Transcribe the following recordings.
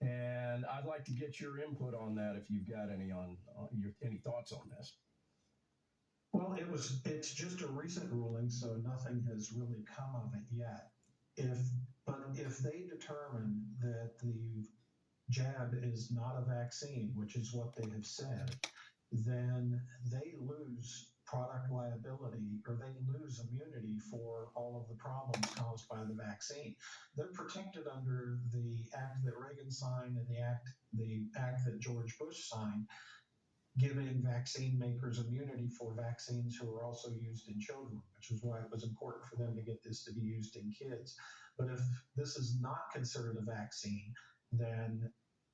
And I'd like to get your input on that if you've got any thoughts on this. Well, it's just a recent ruling, so nothing has really come of it yet. If they determine that the jab is not a vaccine, which is what they have said, then they lose product liability, or they lose immunity for all of the problems caused by the vaccine. They're protected under the act that Reagan signed and the act that George Bush signed, giving vaccine makers immunity for vaccines who are also used in children, which is why it was important for them to get this to be used in kids. But if this is not considered a vaccine, then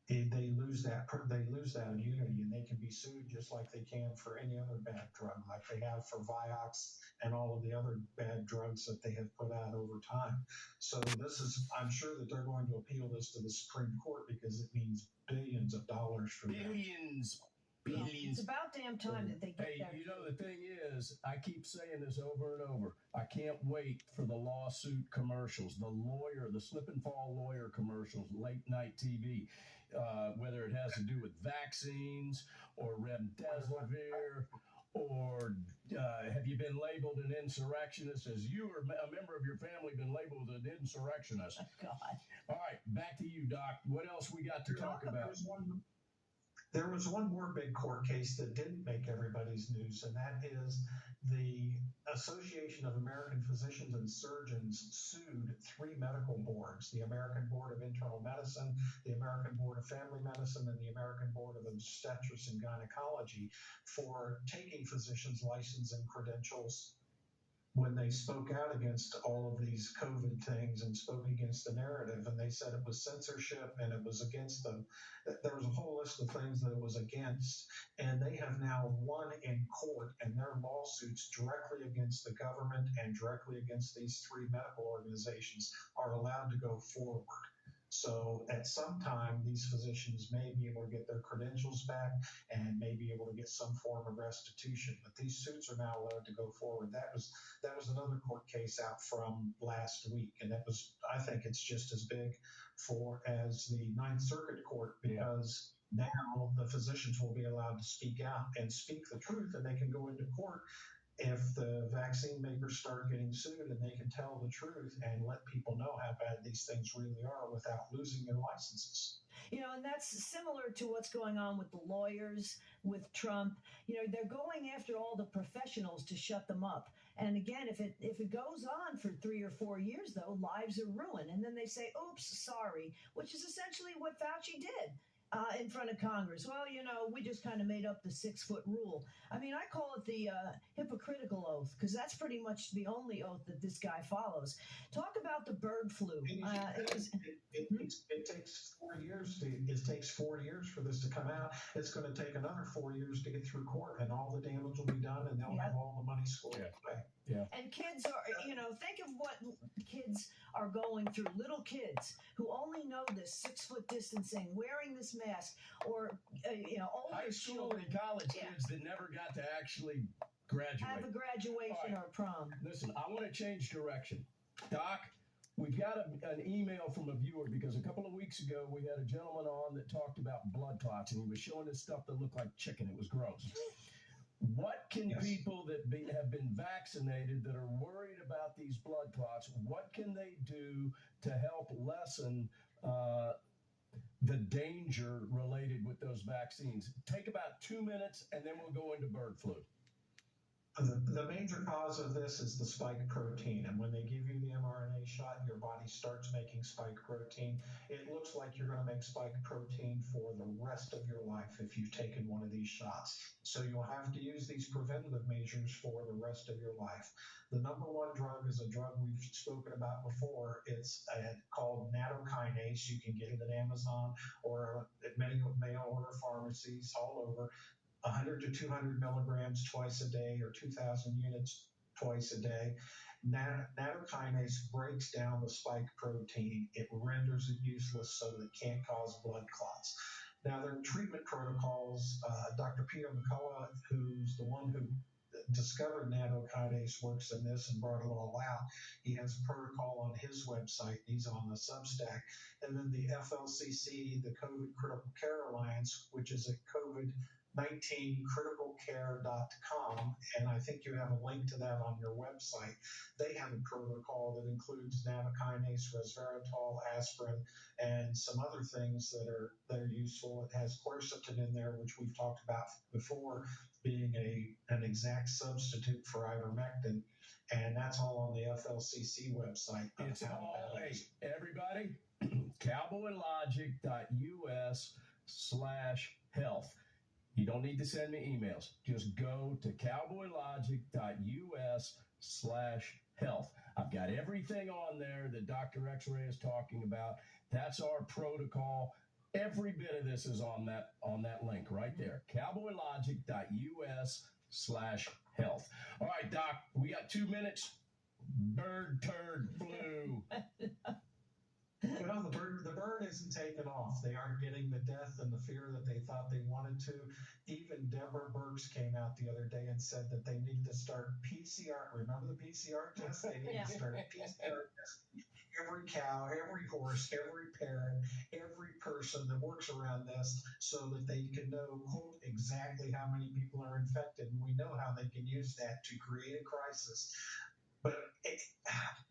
they lose that immunity, and they can be sued just like they can for any other bad drug, like they have for Vioxx and all of the other bad drugs that they have put out over time. So I'm sure that they're going to appeal this to the Supreme Court because it means billions of dollars for them. Billions. It's about damn time that they get Hey, that. you know, the thing is, I keep saying this over and over. I can't wait for the lawsuit commercials, the slip and fall lawyer commercials, late night TV, whether it has to do with vaccines or remdesivir, or have you been labeled an insurrectionist? As you or a member of your family been labeled an insurrectionist? Oh, God. All right, back to you, Doc. What else we got to talk about? There was one more big court case that didn't make everybody's news, and that is the Association of American Physicians and Surgeons sued three medical boards: the American Board of Internal Medicine, the American Board of Family Medicine, and the American Board of Obstetrics and Gynecology for taking physicians' license and credentials when they spoke out against all of these COVID things and spoke against the narrative. And they said it was censorship and it was against them. There was a whole list of things that it was against. And they have now won in court, and their lawsuits directly against the government and directly against these three medical organizations are allowed to go forward. So at some time, these physicians may be able to get their credentials back and may be able to get some form of restitution. But these suits are now allowed to go forward. That was another court case out from last week, and I think it's just as big as the Ninth Circuit Court, because now the physicians will be allowed to speak out and speak the truth, and they can go into court if the vaccine makers start getting sued, and they can tell the truth and let people know how bad these things really are without losing their licenses. And that's similar to what's going on with the lawyers, with Trump. They're going after all the professionals to shut them up. And again, if it goes on for 3 or 4 years, though, lives are ruined. And then they say, oops, sorry, which is essentially what Fauci did. In front of Congress. Well, we just kind of made up the 6-foot rule. I mean, I call it the hypocritical oath, because that's pretty much the only oath that this guy follows. Talk about the bird flu. It takes 4 years. It takes 4 years for this to come out. It's going to take another 4 years to get through court, and all the damage will be done, and they'll have all the money squared away. Yeah. And kids are, think of what kids are going through. Little kids who only know this 6-foot distancing, wearing this mask, or older high school children. and college kids that never got to actually graduate. Have a graduation or a prom. Listen, I want to change direction. Doc, we've got an email from a viewer, because a couple of weeks ago we had a gentleman on that talked about blood clots, and he was showing us stuff that looked like chicken. It was gross. What can people that have been vaccinated that are worried about these blood clots, what can they do to help lessen the danger related with those vaccines? Take about 2 minutes, and then we'll go into bird flu. The major cause of this is the spike protein. And when they give you the mRNA shot, your body starts making spike protein. It looks like you're going to make spike protein for the rest of your life if you've taken one of these shots. So you'll have to use these preventative measures for the rest of your life. The number one drug is a drug we've spoken about before. It's called nattokinase. You can get it at Amazon or at many mail order pharmacies all over. 100 to 200 milligrams twice a day, or 2,000 units twice a day. Nattokinase breaks down the spike protein. It renders it useless so that it can't cause blood clots. Now, there are treatment protocols. Dr. Peter McCullough, who's the one who discovered nanokinase works in this and brought it all out. He has a protocol on his website. He's on the Substack. And then the FLCC, the COVID Critical Care Alliance, which is at COVID-19criticalcare.com. And I think you have a link to that on your website. They have a protocol that includes nanokinase, resveratrol, aspirin, and some other things that are useful. It has quercetin in there, which we've talked about before, being an exact substitute for ivermectin. And that's all on the FLCC website. It's all, hey, everybody, cowboylogic.us/health. You don't need to send me emails. Just go to cowboylogic.us/health. I've got everything on there that Dr. X-Ray is talking about. That's our protocol. Every bit of this is on that link right there. cowboylogic.us/health. All right, Doc, we got 2 minutes. Bird turd flu. Well, the bird isn't taking off. They aren't getting the death and the fear that they thought they wanted to. Even Deborah Birx came out the other day and said that they need to start PCR. Remember the PCR test? They need to start PCR testing every cow, every horse, every parent, every person that works around this so that they can know, quote, exactly how many people are infected. And we know how they can use that to create a crisis. But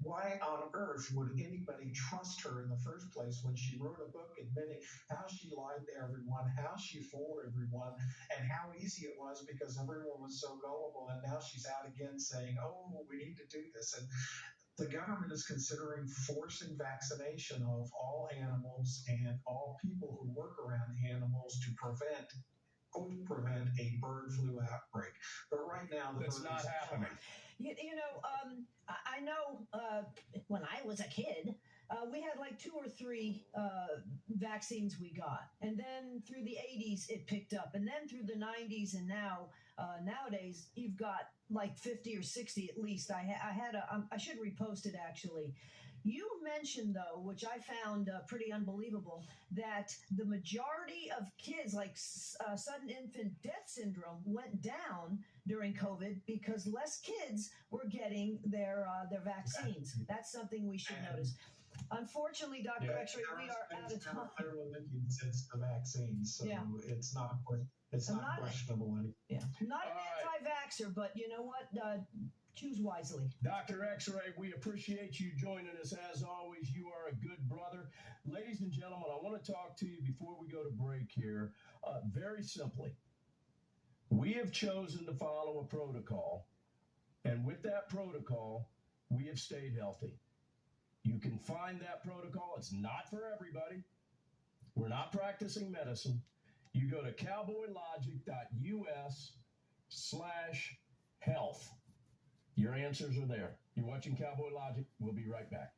why on earth would anybody trust her in the first place when she wrote a book admitting how she lied to everyone, how she fooled everyone, and how easy it was because everyone was so gullible, and now she's out again saying, oh, we need to do this. And the government is considering forcing vaccination of all animals and all people who work around animals to prevent a bird flu outbreak. But right now, that's not happening. I know when I was a kid, we had like 2 or 3 vaccines we got. And then through the 80s, it picked up. And then through the 90s and now, nowadays, you've got like 50 or 60 at least. I should repost it actually. You mentioned, though, which I found pretty unbelievable, that the majority of kids, like sudden infant death syndrome, went down during COVID because less kids were getting their vaccines. That's something we should notice. Unfortunately, Dr. X-Ray, we are out of time. Since the vaccine, so it's not questionable anymore. Yeah, not an anti-vaxxer, but you know what? Choose wisely. Dr. X-Ray, we appreciate you joining us. As always, you are a good brother. Ladies and gentlemen, I want to talk to you before we go to break here. Very simply, we have chosen to follow a protocol, and with that protocol, we have stayed healthy. You can find that protocol. It's not for everybody. We're not practicing medicine. You go to cowboylogic.us/health. Your answers are there. You're watching Cowboy Logic. We'll be right back.